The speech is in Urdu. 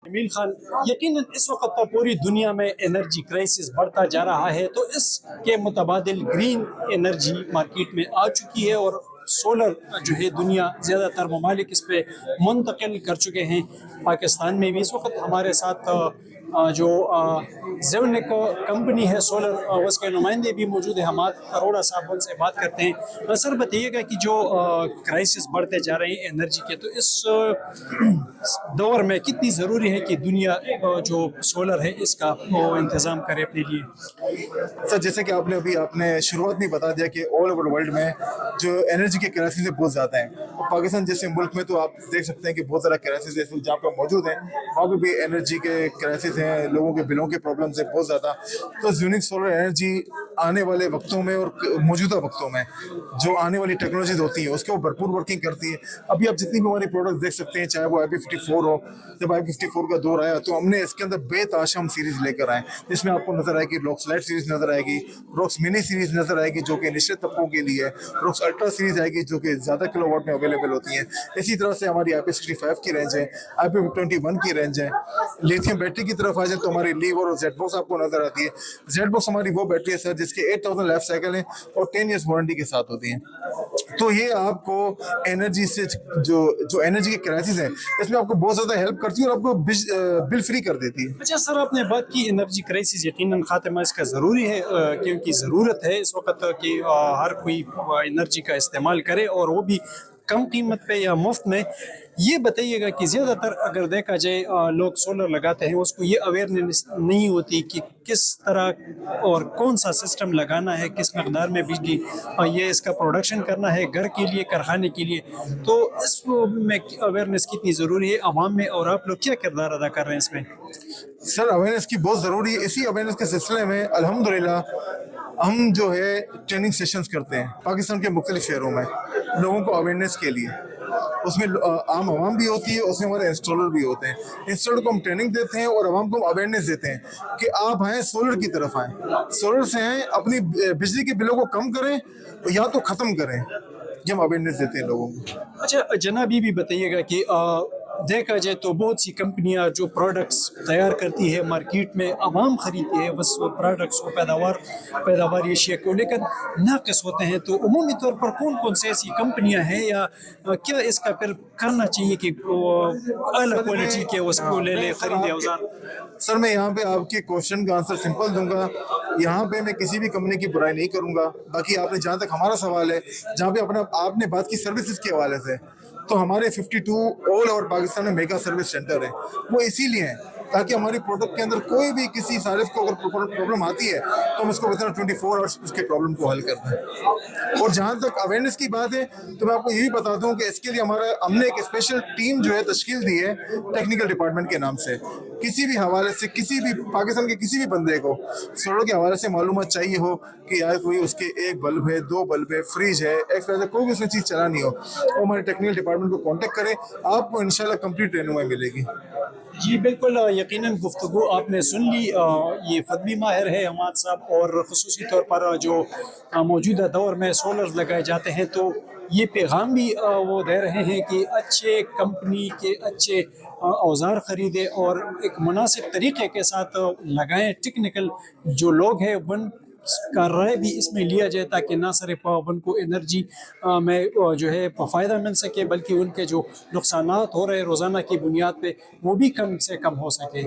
جمیل خان، یقیناً اس وقت پر پوری دنیا میں انرجی کرائسس بڑھتا جا رہا ہے، تو اس کے متبادل گرین انرجی مارکیٹ میں آ چکی ہے اور سولر جو ہے دنیا زیادہ تر ممالک اس پہ منتقل کر چکے ہیں۔ پاکستان میں بھی اس وقت ہمارے ساتھ جو زیونک کمپنی ہے سولر، اس کے نمائندے بھی موجود ہیں، ہمارے اروڑا صاحب ان سے بات کرتے ہیں۔ سر بتائیے گا کہ جو کرائسس بڑھتے جا رہے ہیں انرجی کے، تو اس دور میں کتنی ضروری ہے کہ دنیا جو سولر ہے اس کا وہ انتظام کرے اپنے لیے؟ سر جیسے کہ آپ نے شروعات میں بتا دیا کہ آل اوور ورلڈ میں جو انرجی کے کرائسس بہت زیادہ ہیں، اور پاکستان جیسے ملک میں تو آپ دیکھ سکتے ہیں کہ بہت زیادہ کرائسس جہاں پہ موجود ہیں، وہاں پہ بھی انرجی کے کرائسس ہیں، لوگوں کے بلوں کے پرابلمس ہیں بہت زیادہ۔ تو زیونک سولر انرجی آنے والے وقتوں میں اور موجودہ وقتوں میں جو آنے والی ٹیکنالوجیز ہوتی ہیں اس کے وہ بھرپور ورکنگ کرتی ہے۔ ابھی آپ جتنی بھی ہماری پروڈکٹس دیکھ سکتے ہیں، چاہے وہ IP54 ہو، جب IP54 کا دور آیا تو ہم نے اس کے اندر بے تحاشا ہم سیریز لے کر آئے، جس میں آپ کو نظر آئے گی روکس لائٹ سیریز نظر آئے گی، روکس منی سیریز نظر آئے گی جو کہ نچلے طبقوں کے لیے ہے، روکس الٹرا سیریز آئے گی جو کہ زیادہ کلو واٹ میں اویلیبل ہوتی ہیں۔ اسی طرح سے ہماری IP65 کی رینج ہے، IP21 کی رینج ہے۔ لیتھیم بیٹری کی طرف آ جائیں تو ہماری لیور اور زیڈ باکس آپ کو نظر آتی ہے۔ زیڈ باکس ہماری وہ بیٹری ہے سر جس کے 8000 لائف سائیکل ہیں اور 10 ایئرس وارنٹی کے ساتھ ہوتی ہیں۔ تو یہ آپ کو انرجی سے جو انرجی کے کرائسس ہیں اس میں آپ کو بہت زیادہ ہیلپ کرتی ہے اور آپ کو بل فری کر دیتی ہے۔ اچھا سر، آپ نے بات کی انرجی کرائسس، یقیناً خاتمہ اس کا ضروری ہے، کیونکہ ضرورت ہے اس وقت کہ ہر کوئی انرجی کا استعمال کرے اور وہ بھی کم قیمت پہ یا مفت میں۔ یہ بتائیے گا کہ زیادہ تر اگر دیکھا جائے لوگ سولر لگاتے ہیں، اس کو یہ اویئرنیس نہیں ہوتی کہ کس طرح اور کون سا سسٹم لگانا ہے، کس مقدار میں بجلی یہ اس کا پروڈکشن کرنا ہے گھر کے لیے، کارخانے کے لیے۔ تو اس میں اویئرنیس کتنی ضروری ہے عوام میں، اور آپ لوگ کیا کردار ادا کر رہے ہیں اس میں؟ سر اویئرنیس کی بہت ضروری ہے۔ اسی اویئرنیس کے سلسلے میں الحمدللہ ہم جو ہے ٹریننگ سیشنز کرتے ہیں پاکستان کے مختلف شہروں میں لوگوں کو اویئرنیس کے لیے۔ اس میں عام عوام بھی ہوتی ہے، اس میں ہمارے انسٹالر بھی ہوتے ہیں۔ انسٹالر کو ہم ٹریننگ دیتے ہیں اور عوام کو ہم اویئرنیس دیتے ہیں کہ آپ آئیں سولر کی طرف آئیں، سولر سے آئیں، اپنی بجلی کے بلوں کو کم کریں یا تو ختم کریں۔ یہ ہم اویئرنیس دیتے ہیں لوگوں کو۔ اچھا جناب، یہ بھی بتائیے گا کہ دیکھا جائے تو بہت سی کمپنیاں جو پروڈکٹس تیار کرتی ہے مارکیٹ میں عوام خریدتی ہے بس پروڈکٹس کو، پیداوار اشیاء کو، لیکن ناقص ہوتے ہیں۔ تو عمومی طور پر کون کون سی ایسی کمپنیاں ہیں، یا کیا اس کا پھر کرنا چاہیے کہ اعلیٰ کوالٹی کے اس کو لے لے، خریدے اوزار؟ سر میں یہاں پہ آپ کے کوشچن کا آنسر سمپل دوں گا۔ یہاں پہ میں کسی بھی کمپنی کی برائی نہیں کروں گا۔ باقی آپ نے جہاں تک ہمارا سوال ہے، جہاں پہ آپ نے بات کی سروسز کے حوالے سے، تو ہمارے 52 آل اوور پاکستان میں میگا سروس سینٹر ہیں۔ وہ اسی لیے ہیں تاکہ ہماری پروڈکٹ کے اندر کوئی بھی کسی صارف کو اگر پرابلم آتی ہے تو ہم اس کو within 24 آورس اس کے پرابلم کو حل کرتے ہیں۔ اور جہاں تک اویئرنیس کی بات ہے تو میں آپ کو یہ بھی بتا دوں کہ اس کے لیے ہم نے ایک اسپیشل ٹیم جو ہے تشکیل دی ہے ٹیکنیکل ڈپارٹمنٹ کے نام سے۔ کسی بھی حوالے سے کسی بھی پاکستان کے کسی بھی بندے کو سولر کے حوالے سے معلومات چاہیے ہو کہ یار کوئی اس کے ایک بلب ہے، 2 بلب ہے، فریج ہے، کوئی بھی اس میں چیز چلانی ہو، وہ ہمارے ٹیکنیکل ڈپارٹمنٹ کو کانٹیکٹ کرے، آپ کو انشاءاللہ کمپلیٹ رہنمائی ملے گی۔ جی بالکل، یقیناً گفتگو آپ نے سن لی۔ یہ فدوی ماہر ہے حماد صاحب، اور خصوصی طور پر جو موجودہ دور میں سولرز لگائے جاتے ہیں، تو یہ پیغام بھی وہ دے رہے ہیں کہ اچھے کمپنی کے اچھے اوزار خریدیں اور ایک مناسب طریقے کے ساتھ لگائیں۔ ٹیکنیکل جو لوگ ہیں ان کا رائے بھی اس میں لیا جائے تاکہ نہ صرف ان کو انرجی میں جو ہے فائدہ مل سکے، بلکہ ان کے جو نقصانات ہو رہے روزانہ کی بنیاد پہ وہ بھی کم سے کم ہو سکے۔